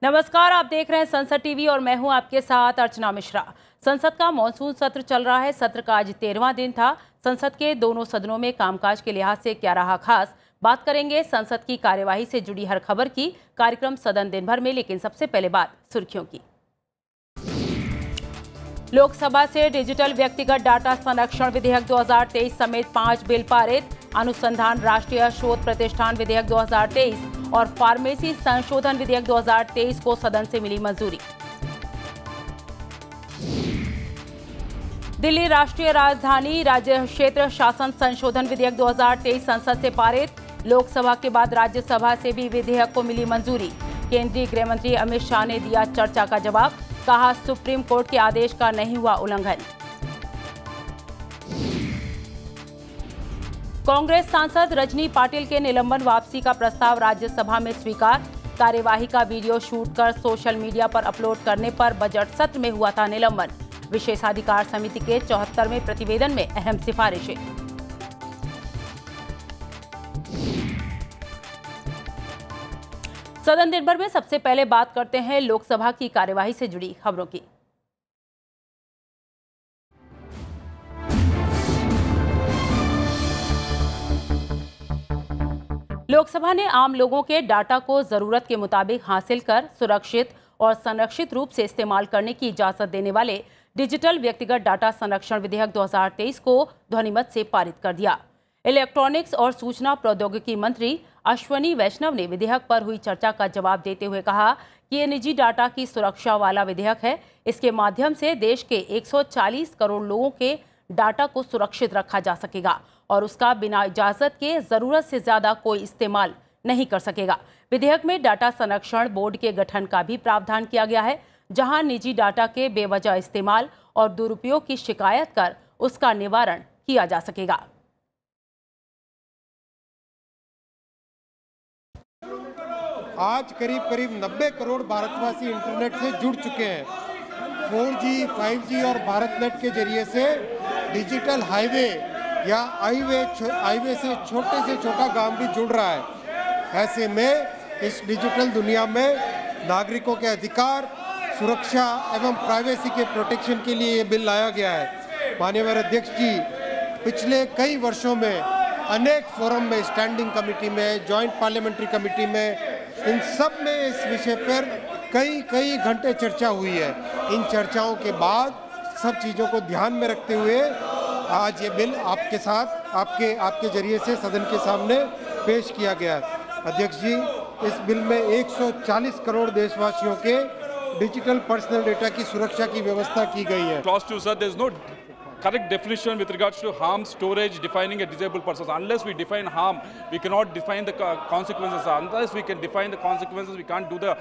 नमस्कार, आप देख रहे हैं संसद टीवी और मैं हूं आपके साथ अर्चना मिश्रा। संसद का मॉनसून सत्र चल रहा है। सत्र का आज 13वां दिन था। संसद के दोनों सदनों में कामकाज के लिहाज से क्या रहा खास, बात करेंगे संसद की कार्यवाही से जुड़ी हर खबर की। कार्यक्रम सदन दिन भर में, लेकिन सबसे पहले बात सुर्खियों की। लोकसभा से डिजिटल व्यक्तिगत डाटा संरक्षण विधेयक 2023 समेत 5 बिल पारित। अनुसंधान राष्ट्रीय शोध प्रतिष्ठान विधेयक 2023 और फार्मेसी संशोधन विधेयक 2023 को सदन से मिली मंजूरी। दिल्ली राष्ट्रीय राजधानी राज्य क्षेत्र शासन संशोधन विधेयक 2023 संसद से पारित। लोकसभा के बाद राज्यसभा से भी विधेयक को मिली मंजूरी। केंद्रीय गृह मंत्री अमित शाह ने दिया चर्चा का जवाब, कहा सुप्रीम कोर्ट के आदेश का नहीं हुआ उल्लंघन। कांग्रेस सांसद रजनी पाटिल के निलंबन वापसी का प्रस्ताव राज्यसभा में स्वीकार। कार्यवाही का वीडियो शूट कर सोशल मीडिया पर अपलोड करने पर बजट सत्र में हुआ था निलंबन। विशेषाधिकार समिति के 74वें प्रतिवेदन में अहम सिफारिशें। सदन दिन भर में सबसे पहले बात करते हैं लोकसभा की कार्यवाही से जुड़ी खबरों की। लोकसभा ने आम लोगों के डाटा को जरूरत के मुताबिक हासिल कर सुरक्षित और संरक्षित रूप से इस्तेमाल करने की इजाजत देने वाले डिजिटल व्यक्तिगत डाटा संरक्षण विधेयक 2023 को ध्वनिमत से पारित कर दिया। इलेक्ट्रॉनिक्स और सूचना प्रौद्योगिकी मंत्री अश्वनी वैष्णव ने विधेयक पर हुई चर्चा का जवाब देते हुए कहा कि ये निजी डाटा की सुरक्षा वाला विधेयक है। इसके माध्यम से देश के 140 करोड़ लोगों के डाटा को सुरक्षित रखा जा सकेगा और उसका बिना इजाजत के जरूरत से ज्यादा कोई इस्तेमाल नहीं कर सकेगा। विधेयक में डाटा संरक्षण बोर्ड के गठन का भी प्रावधान किया गया है, जहां निजी डाटा के बेवजह इस्तेमाल और दुरुपयोग की शिकायत कर उसका निवारण किया जा सकेगा। आज करीब 90 करोड़ भारतवासी इंटरनेट से जुड़ चुके हैं। 4G, 5G और भारत नेट के जरिए से डिजिटल हाईवे या हाईवे से छोटा गांव भी जुड़ रहा है। ऐसे में इस डिजिटल दुनिया में नागरिकों के अधिकार, सुरक्षा एवं प्राइवेसी के प्रोटेक्शन के लिए ये बिल लाया गया है। माननीय अध्यक्ष जी, पिछले कई वर्षों में अनेक फोरम में, स्टैंडिंग कमेटी में, जॉइंट पार्लियामेंट्री कमेटी में, इन सब में इस विषय पर कई घंटे चर्चा हुई है। इन चर्चाओं के बाद सब चीज़ों को ध्यान में रखते हुए आज ये बिल आपके साथ आपके जरिए से सदन के सामने पेश किया गया। अध्यक्ष जी, इस बिल में 140 करोड़ देशवासियों के डिजिटल पर्सनल डेटा की सुरक्षा की व्यवस्था की गई है। Clause 2, sir, there is no correct definition with regards to harm storage defining a disabled person. Unless we define harm, we cannot define the consequences. Unless we can define the consequences, we can't do the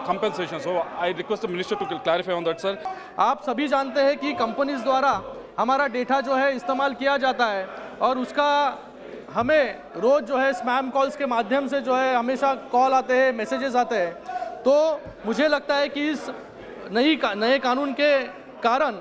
compensation. So I request the minister to clarify on that, sir. आप सभी जानते हैं कि companies द्वारा हमारा data जो है इस्तेमाल किया जाता है और उसका हमें रोज़ जो है स्पैम कॉल्स के माध्यम से जो है हमेशा कॉल आते हैं, मैसेजेस आते हैं। तो मुझे लगता है कि इस नए कानून के कारण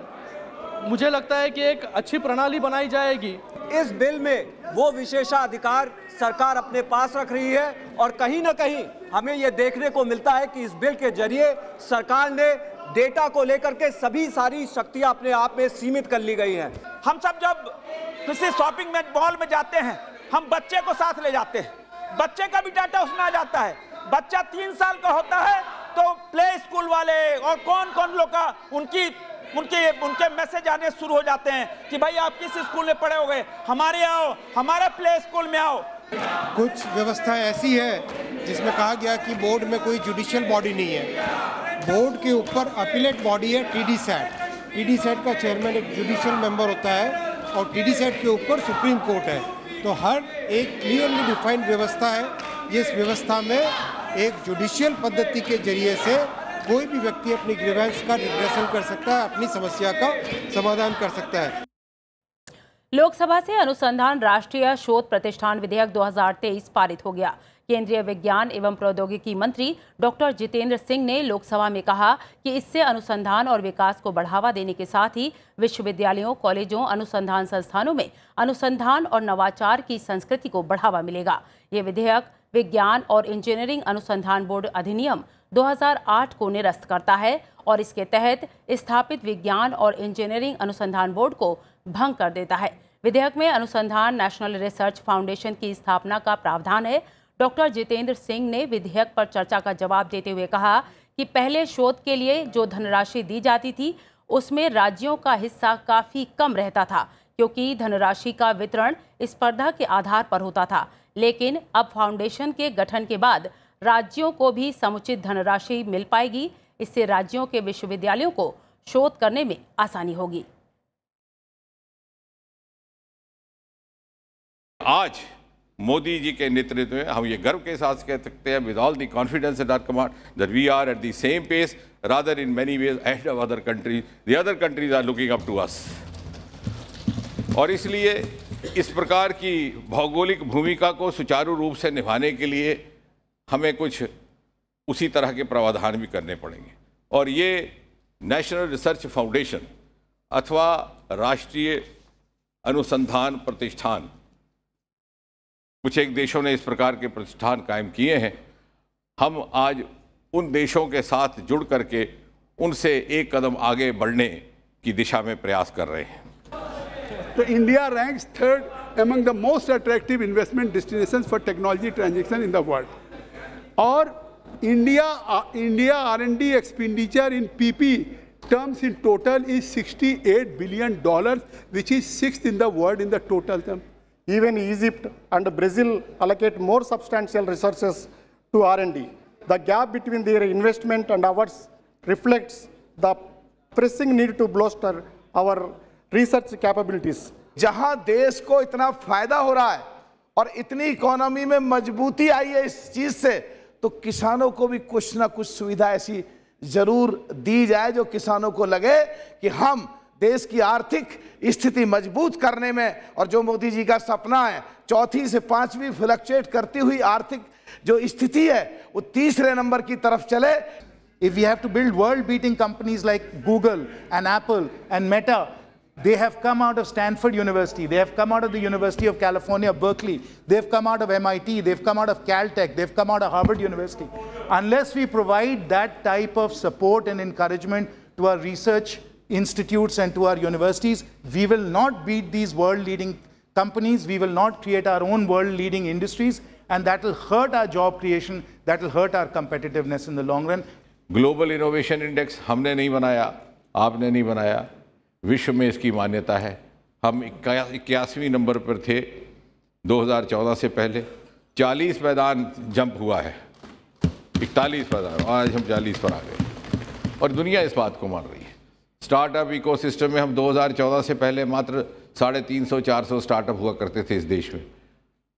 मुझे लगता है कि एक अच्छी प्रणाली बनाई जाएगी। इस बिल में वो विशेषाधिकार सरकार अपने पास रख रही है और कहीं ना कहीं हमें ये देखने को मिलता है कि इस बिल के जरिए सरकार ने डेटा को लेकर के सारी शक्तियां अपने आप में सीमित कर ली गई हैं। हम सब जब किसी शॉपिंग मॉल में जाते हैं, हम बच्चे को साथ ले जाते हैं, बच्चे का भी डाटा उसमें आ जाता है। बच्चा 3 साल का होता है तो प्ले स्कूल वाले और कौन लोग का उनके मैसेज आने शुरू हो जाते हैं कि भाई आप किस स्कूल में पढ़े हो गए, हमारे आओ, हमारे प्ले स्कूल में आओ। कुछ व्यवस्था ऐसी है जिसमें कहा गया कि बोर्ड में कोई जुडिशियल बॉडी नहीं है। बोर्ड के ऊपर अपीलेट बॉडी है TDSAT। TDSAT का चेयरमैन एक जुडिशियल मेंबर होता है और TDSAT के ऊपर सुप्रीम कोर्ट है। तो हर एक क्लियरली डिफाइंड व्यवस्था है। इस व्यवस्था में एक जुडिशियल पद्धति के जरिए से कोई भी व्यक्ति अपनी ग्रीवेंस का रिड्रेसल कर सकता है, अपनी समस्या का समाधान कर सकता है। लोकसभा से अनुसंधान राष्ट्रीय शोध प्रतिष्ठान विधेयक 2023 पारित हो गया। केंद्रीय विज्ञान एवं प्रौद्योगिकी मंत्री डॉक्टर जितेंद्र सिंह ने लोकसभा में कहा कि इससे अनुसंधान और विकास को बढ़ावा देने के साथ ही विश्वविद्यालयों, कॉलेजों, अनुसंधान संस्थानों में अनुसंधान और नवाचार की संस्कृति को बढ़ावा मिलेगा। ये विधेयक विज्ञान और इंजीनियरिंग अनुसंधान बोर्ड अधिनियम 2008 को निरस्त करता है और इसके तहत स्थापित विज्ञान और इंजीनियरिंग अनुसंधान बोर्ड को भंग कर देता है। विधेयक में अनुसंधान नेशनल रिसर्च फाउंडेशन की स्थापना का प्रावधान है। डॉक्टर जितेंद्र सिंह ने विधेयक पर चर्चा का जवाब देते हुए कहा कि पहले शोध के लिए जो धनराशि दी जाती थी उसमें राज्यों का हिस्सा काफ़ी कम रहता था, क्योंकि धनराशि का वितरण स्पर्धा के आधार पर होता था। लेकिन अब फाउंडेशन के गठन के बाद राज्यों को भी समुचित धनराशि मिल पाएगी। इससे राज्यों के विश्वविद्यालयों को शोध करने में आसानी होगी। आज मोदी जी के नेतृत्व में हम ये गर्व के साथ कह सकते हैं, with all the confidence at our command, that we are at the same pace, rather in many ways ahead of other countries. The other countries are looking up to us. और इसलिए इस प्रकार की भौगोलिक भूमिका को सुचारू रूप से निभाने के लिए हमें कुछ उसी तरह के प्रावधान भी करने पड़ेंगे। और ये नेशनल रिसर्च फाउंडेशन अथवा राष्ट्रीय अनुसंधान प्रतिष्ठान, कुछ एक देशों ने इस प्रकार के प्रतिष्ठान कायम किए हैं। हम आज उन देशों के साथ जुड़ करके उनसे एक कदम आगे बढ़ने की दिशा में प्रयास कर रहे हैं। So India ranks third among the most attractive investment destinations for technology transaction in the world. और India R&D expenditure in PP terms in total is $68 billion, which is sixth in the world in the total term. Even Egypt and Brazil allocate more substantial resources to R&D. The gap between their investment and ours reflects the pressing need to bolster our research capabilities. जहां देश को इतना फायदा हो रहा है और इतनी इकोनॉमी में मजबूती आई है इस चीज से, तो किसानों को भी कुछ ना कुछ सुविधा ऐसी जरूर दी जाए जो किसानों को लगे कि हम देश की आर्थिक स्थिति मजबूत करने में, और जो मोदी जी का सपना है चौथी से पांचवी फ्लक्चुएट करती हुई आर्थिक जो स्थिति है वो तीसरे नंबर की तरफ चले। If we have to build world-beating companies like Google and Apple and Meta, they have come out of Stanford University, they have come out of the University of California, Berkeley, they've come out of MIT, they've come out of Caltech, they've come out of Harvard University. Unless we provide that type of support and encouragement to our research institutes and to our universities, we will not beat these world-leading companies, we will not create our own world-leading industries, and that will hurt our job creation, that will hurt our competitiveness in the long run. Global innovation index हमने नहीं बनाया, आपने नहीं बनाया, विश्व में इसकी मान्यता है। हम 81वें नंबर पर थे 2014 से पहले। 40 पैदान जंप हुआ है, 41 पैदान, आज हम 40 पर आ गए और दुनिया इस बात को मान रही है। स्टार्टअप इकोसिस्टम में हम 2014 से पहले मात्र 350-400 स्टार्टअप हुआ करते थे इस देश में।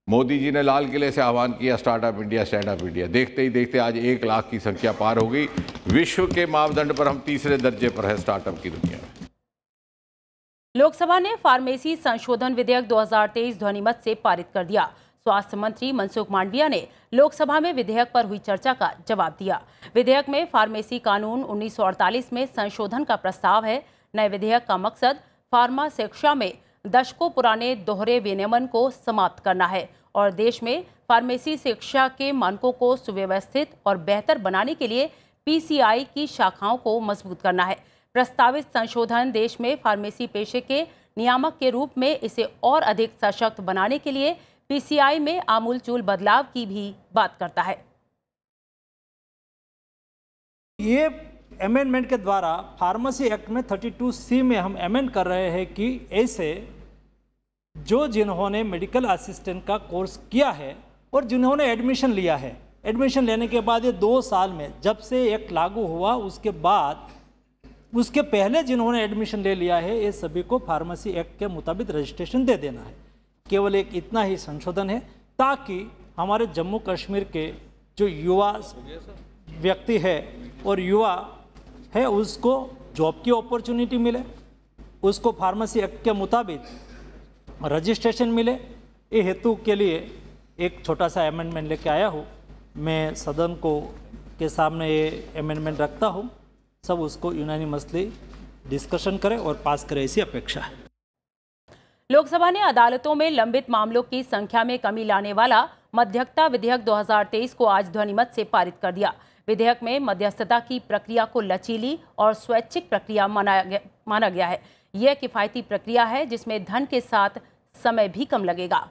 मोदी जी ने लाल किले से आह्वान किया स्टार्टअप इंडिया, स्टैंडअप इंडिया, देखते ही देखते आज 1 लाख की संख्या पार हो गई। विश्व के मापदंड पर हम तीसरे दर्जे पर है स्टार्टअप की दुनिया में। लोकसभा ने फार्मेसी संशोधन विधेयक 2023 ध्वनिमत से पारित कर दिया। स्वास्थ्य मंत्री मनसुख मांडविया ने लोकसभा में विधेयक पर हुई चर्चा का जवाब दिया। विधेयक में फार्मेसी कानून 1948 में संशोधन का प्रस्ताव है। नए विधेयक का मकसद फार्मा शिक्षा में दशकों पुराने दोहरे विनियमन को समाप्त करना है और देश में फार्मेसी शिक्षा के मानकों को सुव्यवस्थित और बेहतर बनाने के लिए पीसीआई की शाखाओं को मजबूत करना है। प्रस्तावित संशोधन देश में फार्मेसी पेशे के नियामक के रूप में इसे और अधिक सशक्त बनाने के लिए पीसीआई में आमूलचूल बदलाव की भी बात करता है। ये अमेंडमेंट के द्वारा फार्मेसी एक्ट में 32C में हम अमेंड कर रहे हैं कि ऐसे जो जिन्होंने मेडिकल असिस्टेंट का कोर्स किया है और जिन्होंने एडमिशन लिया है, एडमिशन लेने के बाद ये 2 साल में जब से एक्ट लागू हुआ उसके बाद उसके पहले जिन्होंने एडमिशन ले लिया है ये सभी को फार्मेसी एक्ट के मुताबिक रजिस्ट्रेशन दे देना है। केवल एक इतना ही संशोधन है ताकि हमारे जम्मू कश्मीर के जो युवा व्यक्ति है और युवा है उसको जॉब की अपॉर्चुनिटी मिले, उसको फार्मेसी एक्ट के मुताबिक रजिस्ट्रेशन मिले। ये हेतु के लिए एक छोटा सा अमेंडमेंट लेके आया हूँ। मैं सदन को के सामने ये अमेंडमेंट रखता हूँ, सब उसको यूनानिमसली डिस्कशन करें और पास करें, ऐसी अपेक्षा है। लोकसभा ने अदालतों में लंबित मामलों की संख्या में कमी लाने वाला मध्यस्थता विधेयक 2023 को आज ध्वनिमत से पारित कर दिया। विधेयक में मध्यस्थता की प्रक्रिया को लचीली और स्वैच्छिक प्रक्रिया माना गया है। यह किफायती प्रक्रिया है जिसमें धन के साथ समय भी कम लगेगा।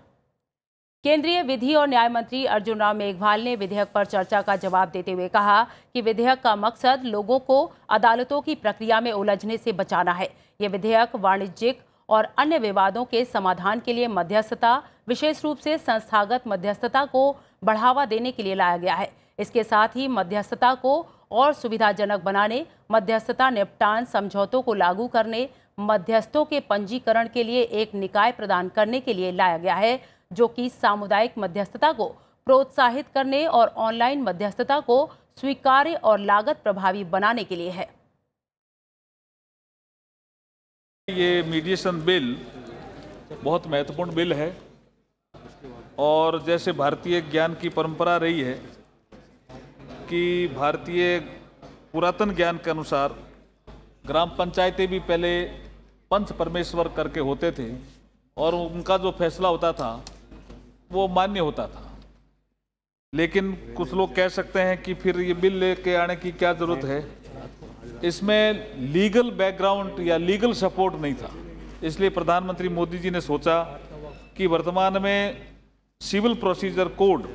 केंद्रीय विधि और न्याय मंत्री अर्जुन राम मेघवाल ने विधेयक पर चर्चा का जवाब देते हुए कहा कि विधेयक का मकसद लोगों को अदालतों की प्रक्रिया में उलझने से बचाना है। ये विधेयक वाणिज्यिक और अन्य विवादों के समाधान के लिए मध्यस्थता, विशेष रूप से संस्थागत मध्यस्थता को बढ़ावा देने के लिए लाया गया है। इसके साथ ही मध्यस्थता को और सुविधाजनक बनाने, मध्यस्थता निपटान समझौतों को लागू करने, मध्यस्थों के पंजीकरण के लिए एक निकाय प्रदान करने के लिए लाया गया है, जो कि सामुदायिक मध्यस्थता को प्रोत्साहित करने और ऑनलाइन मध्यस्थता को स्वीकार्य और लागत प्रभावी बनाने के लिए है। ये मीडिएशन बिल बहुत महत्वपूर्ण बिल है और जैसे भारतीय ज्ञान की परंपरा रही है कि भारतीय पुरातन ज्ञान के अनुसार ग्राम पंचायतें भी पहले पंच परमेश्वर करके होते थे और उनका जो फैसला होता था वो मान्य होता था। लेकिन कुछ लोग कह सकते हैं कि फिर ये बिल लेके आने की क्या जरूरत है, इसमें लीगल बैकग्राउंड या लीगल सपोर्ट नहीं था। इसलिए प्रधानमंत्री मोदी जी ने सोचा कि वर्तमान में सिविल प्रोसीजर कोड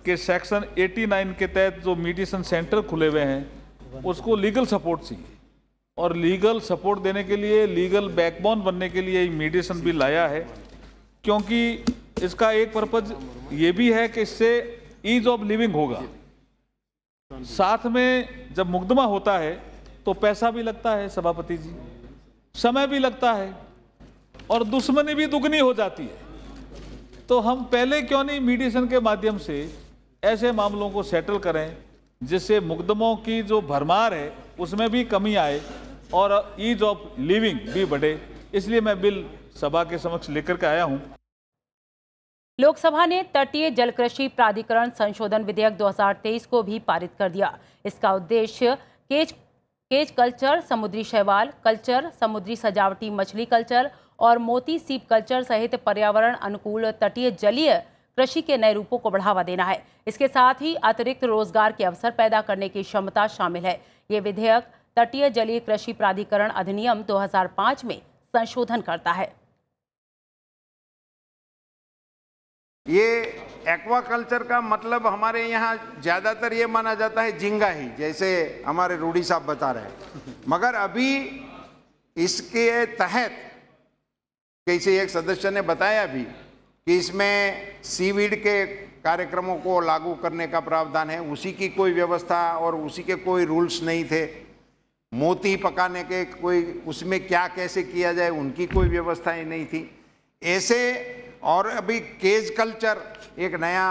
के सेक्शन 89 के तहत जो मीडिएशन सेंटर खुले हुए हैं उसको लीगल सपोर्ट चाहिए और लीगल सपोर्ट देने के लिए, लीगल बैकबोन बनने के लिए मीडिएशन बिल लाया है, क्योंकि इसका एक पर्पज ये भी है कि इससे ईज ऑफ लिविंग होगा। साथ में जब मुकदमा होता है तो पैसा भी लगता है सभापति जी, समय भी लगता है और दुश्मनी भी दुगनी हो जाती है। तो हम पहले क्यों नहीं मीडिएशन के माध्यम से ऐसे मामलों को सेटल करें जिससे मुकदमों की जो भरमार है उसमें भी कमी आए और ईज ऑफ लिविंग भी बढ़े। इसलिए मैं बिल सभा के समक्ष लेकर के आया हूं। लोकसभा ने तटीय जल कृषि प्राधिकरण संशोधन विधेयक 2023 को भी पारित कर दिया। इसका उद्देश्य केज कल्चर, समुद्री शैवाल कल्चर, समुद्री सजावटी मछली कल्चर और मोती सीप कल्चर सहित पर्यावरण अनुकूल तटीय जलीय कृषि के नए रूपों को बढ़ावा देना है। इसके साथ ही अतिरिक्त रोजगार के अवसर पैदा करने की क्षमता शामिल है। ये विधेयक तटीय जलीय कृषि प्राधिकरण अधिनियम 2005 में संशोधन करता है। ये एक्वाकल्चर का मतलब हमारे यहाँ ज़्यादातर ये माना जाता है झींगा ही, जैसे हमारे रूडी साहब बता रहे हैं। मगर अभी इसके तहत किसी एक सदस्य ने बताया भी कि इसमें सीवीड के कार्यक्रमों को लागू करने का प्रावधान है, उसी की कोई व्यवस्था और उसी के कोई रूल्स नहीं थे। मोती पकाने के कोई उसमें क्या कैसे किया जाए उनकी कोई व्यवस्थाएं नहीं थी ऐसे। और अभी केज कल्चर एक नया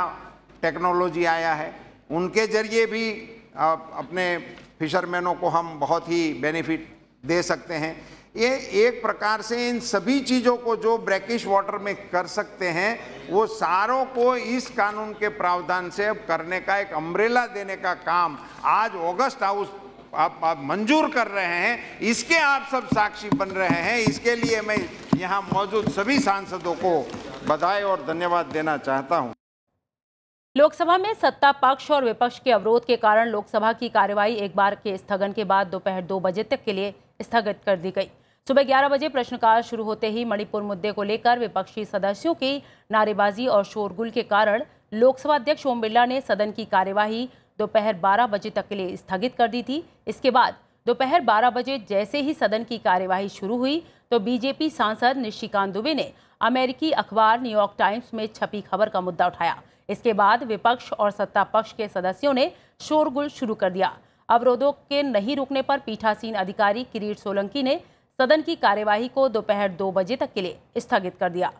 टेक्नोलॉजी आया है, उनके जरिए भी अपने फिशरमैनों को हम बहुत ही बेनिफिट दे सकते हैं। ये एक प्रकार से इन सभी चीज़ों को जो ब्रैकिश वाटर में कर सकते हैं वो सारों को इस कानून के प्रावधान से अब करने का एक अम्ब्रेला देने का काम आज ऑगस्ट हाउस आप मंजूर कर रहे हैं। इसके आप सब साक्षी बन रहे हैं। इसके लिए मैं यहाँ मौजूद सभी सांसदों को बधाई और धन्यवाद देना चाहता हूँ। लोकसभा में सत्ता पक्ष और विपक्ष के अवरोध के कारण लोकसभा की कार्यवाही एक बार के स्थगन के बाद दोपहर 2 बजे तक के लिए स्थगित कर दी गई। सुबह 11 बजे प्रश्नकाल शुरू होते ही मणिपुर मुद्दे को लेकर विपक्षी सदस्यों की नारेबाजी और शोरगुल के कारण लोकसभा अध्यक्ष ओम बिरला ने सदन की कार्यवाही दोपहर 12 बजे तक के लिए स्थगित कर दी थी। इसके बाद दोपहर 12 बजे जैसे ही सदन की कार्यवाही शुरू हुई तो बीजेपी सांसद निशिकांत दुबे ने अमेरिकी अखबार न्यूयॉर्क टाइम्स में छपी खबर का मुद्दा उठाया। इसके बाद विपक्ष और सत्ता पक्ष के सदस्यों ने शोरगुल शुरू कर दिया। अवरोधों के नहीं रुकने पर पीठासीन अधिकारी किरीट सोलंकी ने सदन की कार्यवाही को दोपहर 2 बजे तक के लिए स्थगित कर दिया।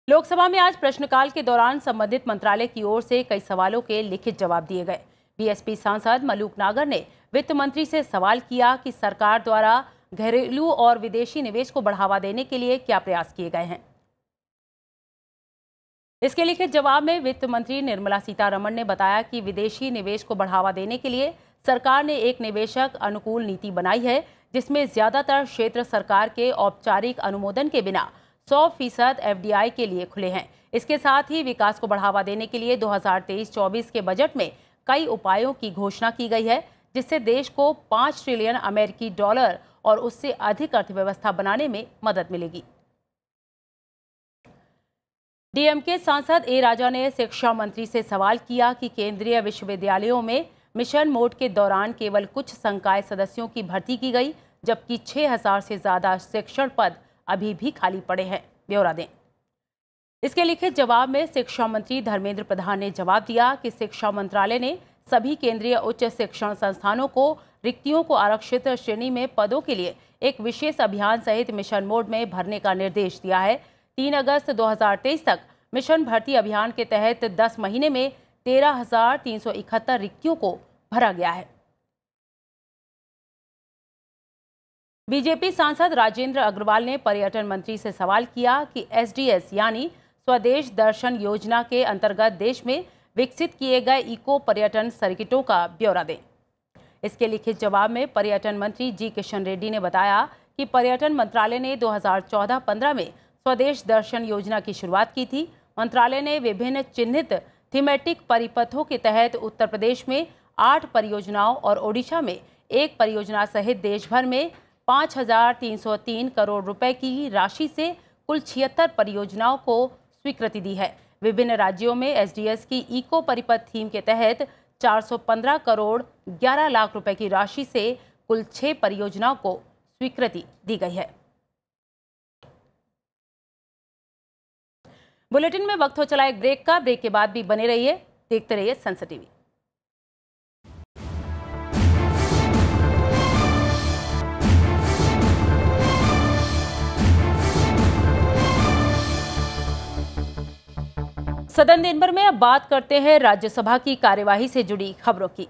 लोकसभा में आज प्रश्नकाल के दौरान संबंधित मंत्रालय की ओर से कई सवालों के लिखित जवाब दिए गए। बीएसपी सांसद मलूक नागर ने वित्त मंत्री से सवाल किया कि सरकार द्वारा घरेलू और विदेशी निवेश को बढ़ावा देने के लिए क्या प्रयास किए गए हैं। इसके लिखित जवाब में वित्त मंत्री निर्मला सीतारमण ने बताया कि विदेशी निवेश को बढ़ावा देने के लिए सरकार ने एक निवेशक अनुकूल नीति बनाई है, जिसमें ज्यादातर क्षेत्र सरकार के औपचारिक अनुमोदन के बिना 100% FDI के लिए खुले हैं। इसके साथ ही विकास को बढ़ावा देने के लिए 2023-24 के बजट में कई उपायों की घोषणा की गई है, जिससे देश को 5 ट्रिलियन अमेरिकी डॉलर और उससे अधिक अर्थव्यवस्था बनाने में मदद मिलेगी। डीएमके सांसद ए राजा ने शिक्षा मंत्री से सवाल किया कि केंद्रीय विश्वविद्यालयों में मिशन मोड के दौरान केवल कुछ संकाय सदस्यों की भर्ती की गई, जबकि 6000 से ज्यादा शिक्षण पद अभी भी खाली पड़े हैं। ब्यौरा दें। इसके लिखित जवाब में शिक्षा मंत्री धर्मेंद्र प्रधान ने जवाब दिया कि शिक्षा मंत्रालय ने सभी केंद्रीय उच्च शिक्षण संस्थानों को रिक्तियों को आरक्षित श्रेणी में पदों के लिए एक विशेष अभियान सहित मिशन मोड में भरने का निर्देश दिया है। 3 अगस्त 2023 तक मिशन भर्ती अभियान के तहत 10 महीने में 13,371 रिक्तियों को भरा गया है। बीजेपी सांसद राजेंद्र अग्रवाल ने पर्यटन मंत्री से सवाल किया कि एसडीएस यानी स्वदेश दर्शन योजना के अंतर्गत देश में विकसित किए गए इको पर्यटन सर्किटों का ब्यौरा दें। इसके लिखित जवाब में पर्यटन मंत्री जी किशन रेड्डी ने बताया कि पर्यटन मंत्रालय ने 2014-15 में स्वदेश दर्शन योजना की शुरुआत की थी। मंत्रालय ने विभिन्न चिन्हित थीमेटिक परिपथों के तहत उत्तर प्रदेश में 8 परियोजनाओं और ओडिशा में 1 परियोजना सहित देश भर में 5,303 करोड़ रुपए की राशि से कुल 76 परियोजनाओं को स्वीकृति दी है। विभिन्न राज्यों में एसडीएस की इको परिपथ थीम के तहत 415 करोड़ 11 लाख रुपए की राशि से कुल 6 परियोजनाओं को स्वीकृति दी गई है। बुलेटिन में वक्त हो चला एक ब्रेक का। ब्रेक के बाद भी बने रहिए, देखते रहिए संसद टीवी। सदन दिन भर में अब बात करते हैं राज्यसभा की कार्यवाही से जुड़ी खबरों की।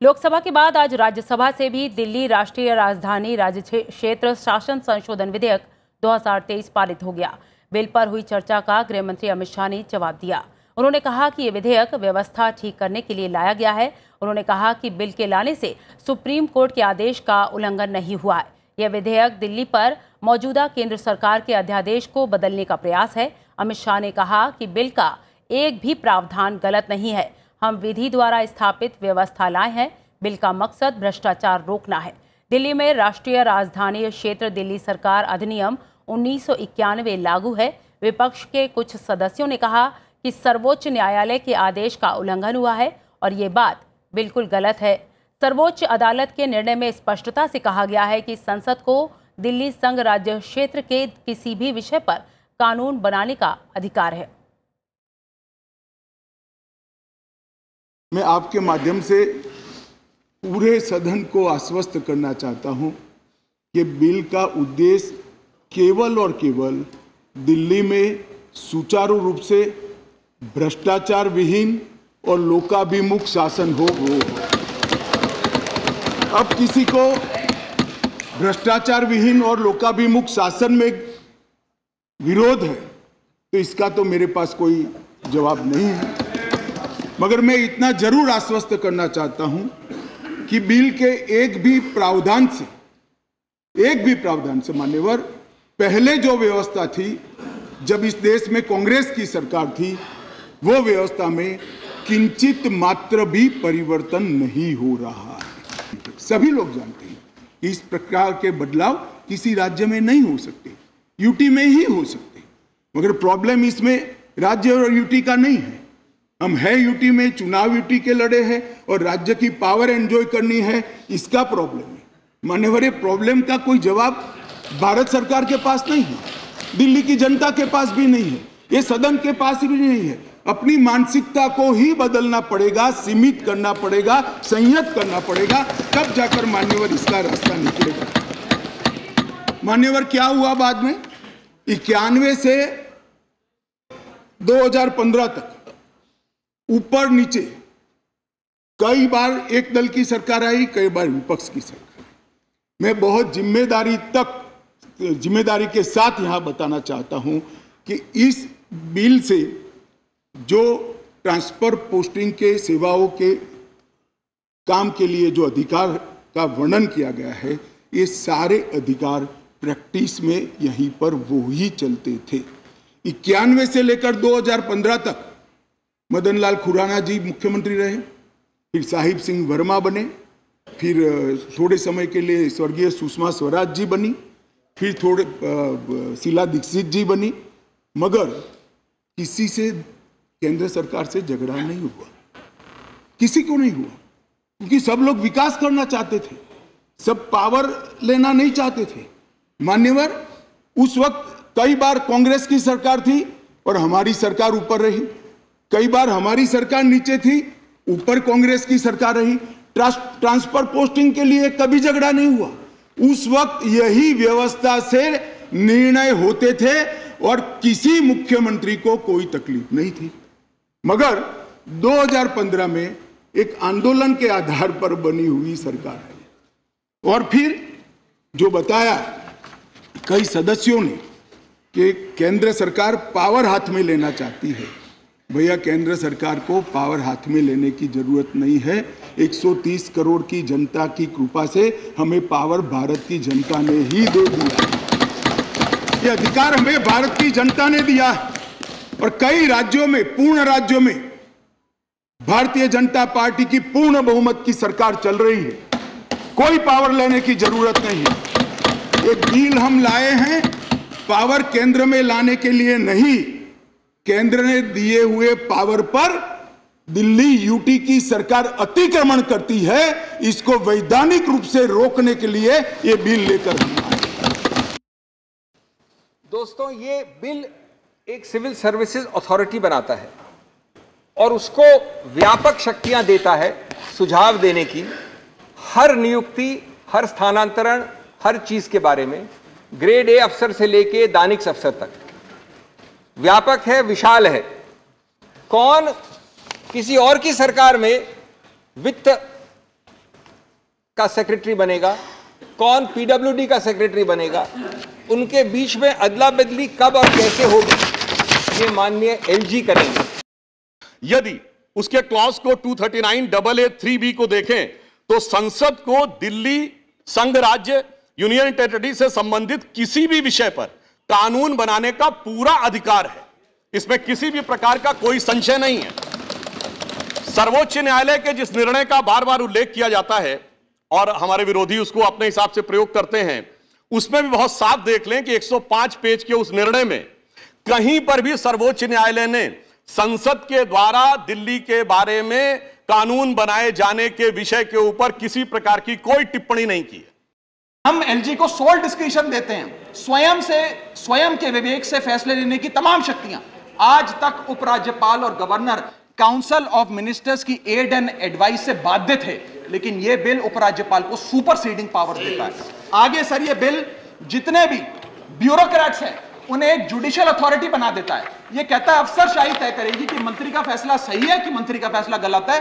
लोकसभा के बाद आज राज्यसभा से भी दिल्ली राष्ट्रीय राजधानी राज्य क्षेत्र शासन संशोधन विधेयक 2023 पारित हो गया। बिल पर हुई चर्चा का गृह मंत्री अमित शाह ने जवाब दिया। उन्होंने कहा कि ये विधेयक व्यवस्था ठीक करने के लिए लाया गया है। उन्होंने कहा कि बिल के लाने से सुप्रीम कोर्ट के आदेश का उल्लंघन नहीं हुआ है। यह विधेयक दिल्ली पर मौजूदा केंद्र सरकार के अध्यादेश को बदलने का प्रयास है। अमित शाह ने कहा कि बिल का एक भी प्रावधान गलत नहीं है। हम विधि द्वारा स्थापित व्यवस्था लाए हैं। बिल का मकसद भ्रष्टाचार रोकना है। दिल्ली में राष्ट्रीय राजधानी क्षेत्र दिल्ली सरकार अधिनियम 1991 लागू है। विपक्ष के कुछ सदस्यों ने कहा कि सर्वोच्च न्यायालय के आदेश का उल्लंघन हुआ है और ये बात बिल्कुल गलत है। सर्वोच्च अदालत के निर्णय में स्पष्टता से कहा गया है कि संसद को दिल्ली संघ राज्य क्षेत्र के किसी भी विषय पर कानून बनाने का अधिकार है। मैं आपके माध्यम से पूरे सदन को आश्वस्त करना चाहता हूं कि बिल का उद्देश्य केवल और केवल दिल्ली में सुचारू रूप से भ्रष्टाचार विहीन और लोकाभिमुख शासन हो। अब किसी को भ्रष्टाचार विहीन और लोकाभिमुख शासन में विरोध है तो इसका तो मेरे पास कोई जवाब नहीं है, मगर मैं इतना जरूर आश्वस्त करना चाहता हूं कि बिल के एक भी प्रावधान से मान्यवर पहले जो व्यवस्था थी जब इस देश में कांग्रेस की सरकार थी वो व्यवस्था में किंचित मात्र भी परिवर्तन नहीं हो रहा है। सभी लोग जानते हैं कि इस प्रकार के बदलाव किसी राज्य में नहीं हो सकते, यूटी में ही हो सकते, मगर प्रॉब्लम इसमें राज्य और यूटी का नहीं है। हम है यूटी में, चुनाव यूटी के लड़े हैं और राज्य की पावर एंजॉय करनी है, इसका प्रॉब्लम है। मान्यवर प्रॉब्लम का कोई जवाब भारत सरकार के पास नहीं है, दिल्ली की जनता के पास भी नहीं है, ये सदन के पास भी नहीं है। अपनी मानसिकता को ही बदलना पड़ेगा, सीमित करना पड़ेगा, संयत करना पड़ेगा, तब जाकर मान्यवर इसका रास्ता निकलेगा। मान्यवर क्या हुआ बाद में 91 से 2015 तक ऊपर नीचे कई बार एक दल की सरकार आई, कई बार विपक्ष की सरकार। मैं बहुत जिम्मेदारी के साथ यहां बताना चाहता हूं कि इस बिल से जो ट्रांसफर पोस्टिंग के सेवाओं के काम के लिए जो अधिकार का वर्णन किया गया है, ये सारे अधिकार प्रैक्टिस में यहीं पर वो ही चलते थे। 91 से लेकर 2015 तक मदन लाल खुराना जी मुख्यमंत्री रहे, फिर साहिब सिंह वर्मा बने, फिर थोड़े समय के लिए स्वर्गीय सुषमा स्वराज जी बनी, फिर थोड़े शीला दीक्षित जी बनी, मगर किसी से केंद्र सरकार से झगड़ा नहीं हुआ, किसी को नहीं हुआ, क्योंकि सब लोग विकास करना चाहते थे, सब पावर लेना नहीं चाहते थे। मान्यवर, उस वक्त कई बार कांग्रेस की सरकार थी और हमारी सरकार ऊपर रही, कई बार हमारी सरकार नीचे थी, ऊपर कांग्रेस की सरकार रही। ट्रांसफर पोस्टिंग के लिए कभी झगड़ा नहीं हुआ। उस वक्त यही व्यवस्था से निर्णय होते थे और किसी मुख्यमंत्री को कोई तकलीफ नहीं थी। मगर 2015 में एक आंदोलन के आधार पर बनी हुई सरकार है। और फिर जो बताया कई सदस्यों ने कि केंद्र सरकार पावर हाथ में लेना चाहती है, भैया केंद्र सरकार को पावर हाथ में लेने की जरूरत नहीं है। 130 करोड़ की जनता की कृपा से हमें पावर भारत की जनता ने ही दे दिया। ये अधिकार हमें भारत की जनता ने दिया और कई राज्यों में, पूर्ण राज्यों में भारतीय जनता पार्टी की पूर्ण बहुमत की सरकार चल रही है। कोई पावर लेने की जरूरत नहीं है। एक बिल हम लाए हैं पावर केंद्र में लाने के लिए नहीं, केंद्र ने दिए हुए पावर पर दिल्ली यूटी की सरकार अतिक्रमण करती है, इसको वैधानिक रूप से रोकने के लिए ये बिल लेकर हम आए। दोस्तों, ये बिल एक सिविल सर्विसेज अथॉरिटी बनाता है और उसको व्यापक शक्तियां देता है सुझाव देने की, हर नियुक्ति, हर स्थानांतरण, हर चीज के बारे में, ग्रेड ए अफसर से लेके दानिश अफसर तक व्यापक है, विशाल है। कौन किसी और की सरकार में वित्त का सेक्रेटरी बनेगा, कौन पीडब्ल्यूडी का सेक्रेटरी बनेगा, उनके बीच में अदला बदली कब और कैसे होगी, ये माननीय एलजी करेंगे। यदि उसके क्लॉज को 239AA3B को देखें तो संसद को दिल्ली, संघ राज्य, यूनियन टेरिटरी से संबंधित किसी भी विषय पर कानून बनाने का पूरा अधिकार है। इसमें किसी भी प्रकार का कोई संशय नहीं है। सर्वोच्च न्यायालय के जिस निर्णय का बार बार उल्लेख किया जाता है और हमारे विरोधी उसको अपने हिसाब से प्रयोग करते हैं, उसमें भी बहुत साफ देख लें कि 105 पेज के उस निर्णय में कहीं पर भी सर्वोच्च न्यायालय ने संसद के द्वारा दिल्ली के बारे में कानून बनाए जाने के विषय के ऊपर किसी प्रकार की कोई टिप्पणी नहीं की है। हम एलजी को सोल डिस्क्रिशन देते हैं, स्वयं के विवेक से फैसले लेने की तमाम शक्तियां। आज तक उपराज्यपाल और गवर्नर काउंसिल ऑफ मिनिस्टर्स की एड एंड एडवाइस से बाध्य थे, लेकिन यह बिल उपराज्यपाल को सुपरसीडिंग पावर देता है। आगे सर, यह बिल जितने भी ब्यूरोक्रेट्स हैं उन्हें एक जुडिशियल अथॉरिटी बना देता है। यह कहता है अफसरशाही तय करेगी कि मंत्री का फैसला सही है कि मंत्री का फैसला गलत है।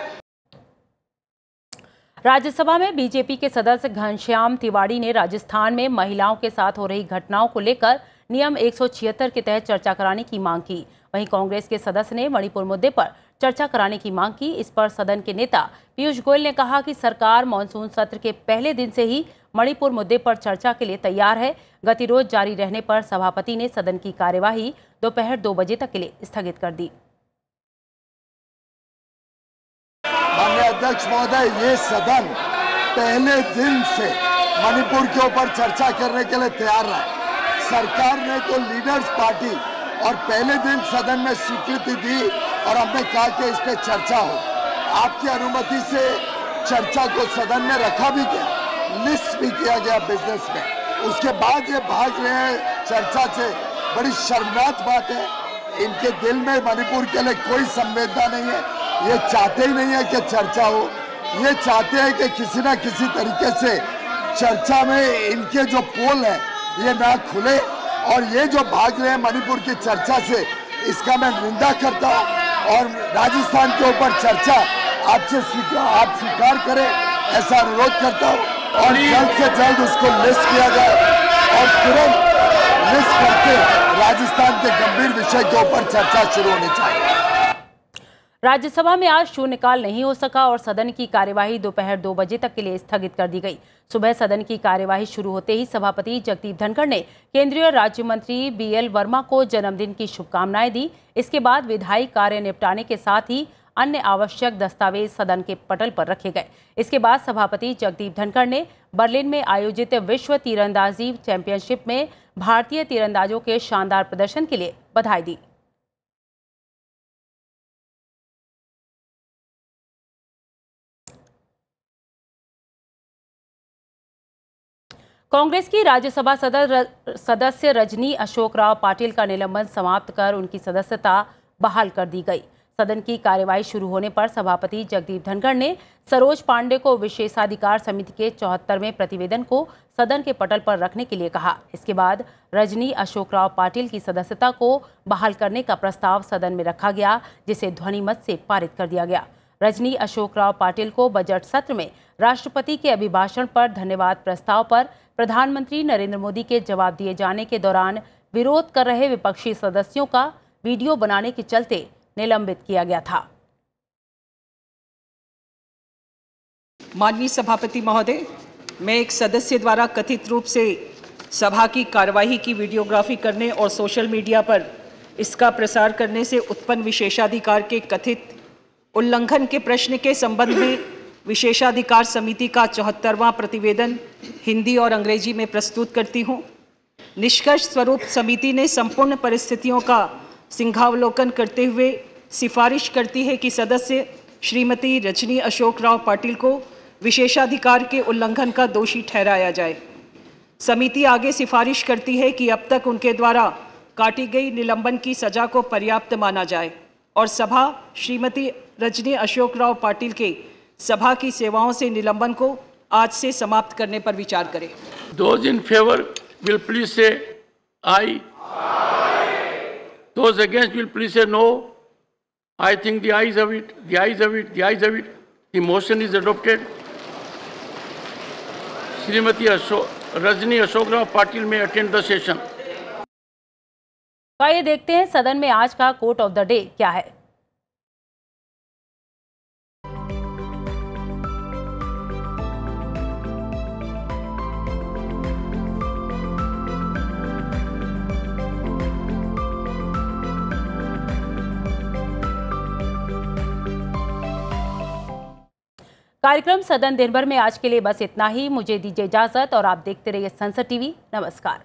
राज्यसभा में बीजेपी के सदस्य घनश्याम तिवाड़ी ने राजस्थान में महिलाओं के साथ हो रही घटनाओं को लेकर नियम 176 के तहत चर्चा कराने की मांग की। वहीं कांग्रेस के सदस्य ने मणिपुर मुद्दे पर चर्चा कराने की मांग की। इस पर सदन के नेता पीयूष गोयल ने कहा कि सरकार मानसून सत्र के पहले दिन से ही मणिपुर मुद्दे पर चर्चा के लिए तैयार है। गतिरोध जारी रहने पर सभापति ने सदन की कार्यवाही दोपहर 2 बजे तक के लिए स्थगित कर दी। माननीय अध्यक्ष महोदय, ये सदन पहले दिन से मणिपुर के ऊपर चर्चा करने के लिए तैयार रहा। सरकार ने तो लीडर्स पार्टी और पहले दिन सदन में स्वीकृति दी और हमने कहा कि इस पे चर्चा हो। आपकी अनुमति से चर्चा को सदन में रखा भी गया, लिस्ट भी किया गया बिजनेस में। उसके बाद ये भाग रहे हैं चर्चा से, बड़ी शर्मनाक बात है। इनके दिल में मणिपुर के लिए कोई संवेदना नहीं है। ये चाहते ही नहीं है कि चर्चा हो, ये चाहते हैं कि किसी ना किसी तरीके से चर्चा में इनके जो पोल है ये ना खुले। और ये जो भाग रहे हैं मणिपुर की चर्चा से, इसका मैं निंदा करता हूँ और राजस्थान के ऊपर चर्चा आप स्वीकार करें ऐसा अनुरोध करता हूँ और जल्द से जल्द उसको लिस्ट किया जाए और तुरंत लिस्ट करके राजस्थान के गंभीर विषय के ऊपर चर्चा शुरू होनी चाहिए। राज्यसभा में आज शून्यकाल नहीं हो सका और सदन की कार्यवाही दोपहर 2 बजे तक के लिए स्थगित कर दी गई। सुबह सदन की कार्यवाही शुरू होते ही सभापति जगदीप धनखड़ ने केंद्रीय राज्य मंत्री BL वर्मा को जन्मदिन की शुभकामनाएं दी। इसके बाद विधायी कार्य निपटाने के साथ ही अन्य आवश्यक दस्तावेज सदन के पटल पर रखे गए। इसके बाद सभापति जगदीप धनखड़ ने बर्लिन में आयोजित विश्व तीरंदाजी चैंपियनशिप में भारतीय तीरंदाजों के शानदार प्रदर्शन के लिए बधाई दी। कांग्रेस की राज्यसभा सदस्य रजनी अशोक राव पाटिल का निलंबन समाप्त कर उनकी सदस्यता बहाल कर दी गई। सदन की कार्यवाही शुरू होने पर सभापति जगदीप धनखड़ ने सरोज पांडे को विशेषाधिकार समिति के 74वें प्रतिवेदन को सदन के पटल पर रखने के लिए कहा। इसके बाद रजनी अशोक राव पाटिल की सदस्यता को बहाल करने का प्रस्ताव सदन में रखा गया, जिसे ध्वनिमत से पारित कर दिया गया। रजनी अशोक राव पाटिल को बजट सत्र में राष्ट्रपति के अभिभाषण पर धन्यवाद प्रस्ताव पर प्रधानमंत्री नरेंद्र मोदी के जवाब दिए जाने के दौरान विरोध कर रहे विपक्षी सदस्यों का वीडियो बनाने के चलते निलंबित किया गया था। माननीय सभापति महोदय, मैं एक सदस्य द्वारा कथित रूप से सभा की कार्यवाही की वीडियोग्राफी करने और सोशल मीडिया पर इसका प्रसार करने से उत्पन्न विशेषाधिकार के कथित उल्लंघन के प्रश्न के संबंध में विशेषाधिकार समिति का 74वां प्रतिवेदन हिंदी और अंग्रेजी में प्रस्तुत करती हूँ। निष्कर्ष स्वरूप समिति ने संपूर्ण परिस्थितियों का सिंहावलोकन करते हुए सिफारिश करती है कि सदस्य श्रीमती रजनी अशोक राव पाटिल को विशेषाधिकार के उल्लंघन का दोषी ठहराया जाए। समिति आगे सिफारिश करती है कि अब तक उनके द्वारा काटी गई निलंबन की सजा को पर्याप्त माना जाए और सभा श्रीमती रजनी अशोक राव पाटिल के सभा की सेवाओं से निलंबन को आज से समाप्त करने पर विचार करें। Those in favor will please say aye. Those against will please say no. I think the ayes have it. The ayes have it. The ayes have it. The motion is adopted. Shrimati Rajni Ashok Rao Patil में attend the session. आइए देखते हैं सदन में आज का coat of the day क्या है। कार्यक्रम सदन दिन भर में आज के लिए बस इतना ही। मुझे दीजिए इजाजत और आप देखते रहिए संसद टीवी। नमस्कार।